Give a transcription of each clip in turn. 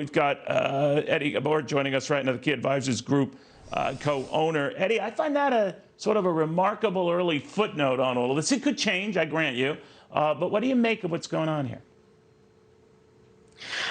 We've got Eddie Ghabour joining us right now, the Key Advisors Group co-owner. Eddie, I find that a sort of a remarkable early footnote on all of this. It could change, I grant you, but what do you make of what's going on here?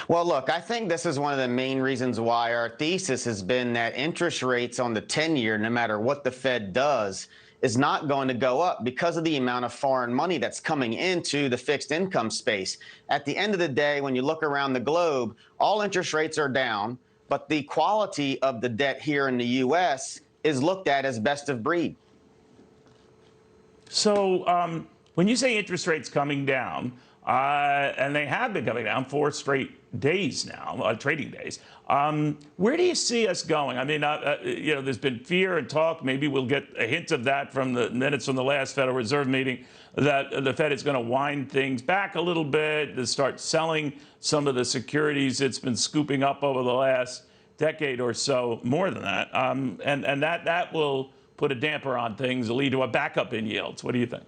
Well, look, I think this is one of the main reasons why our thesis has been that interest rates on the 10-year, no matter what the Fed does, is not going to go up because of the amount of foreign money that's coming into the fixed income space. At the end of the day, when you look around the globe, all interest rates are down, but the quality of the debt here in the U.S. is looked at as best of breed. So when you say interest rates coming down, and they have been coming down 4 straight days now, trading days, where do you see us going? I mean, you know, there's been fear and talk. Maybe we'll get a hint of that from the minutes from the last Federal Reserve meeting, that the Fed is going to wind things back a little bit, to start selling some of the securities it's been scooping up over the last decade or so, more than that. And that will put a damper on things, lead to a backup in yields. What do you think?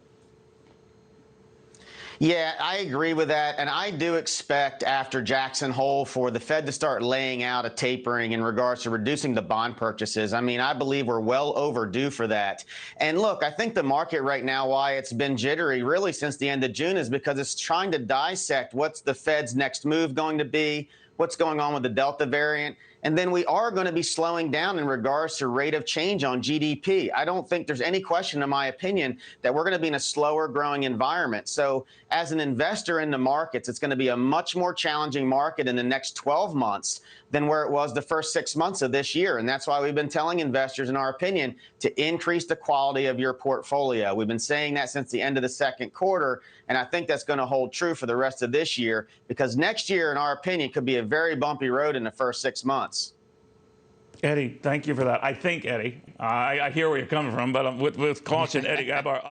Yeah, I agree with that. And I do expect after Jackson Hole for the Fed to start laying out a tapering in regards to reducing the bond purchases. I mean, I believe we're well overdue for that. And look, I think the market right now, why it's been jittery really since the end of June, is because it's trying to dissect what's the Fed's next move going to be, what's going on with the Delta variant. And then we are going to be slowing down in regards to rate of change on GDP. I don't think there's any question, in my opinion, that we're going to be in a slower growing environment. So as an investor in the markets, it's going to be a much more challenging market in the next 12 months than where it was the first 6 months of this year. And that's why we've been telling investors, in our opinion, to increase the quality of your portfolio. We've been saying that since the end of the second quarter. And I think that's going to hold true for the rest of this year, because next year, in our opinion, could be a very bumpy road in the first 6 months. Eddie, thank you for that. I think, Eddie, I hear where you're coming from, but with caution, Eddie Ghabour.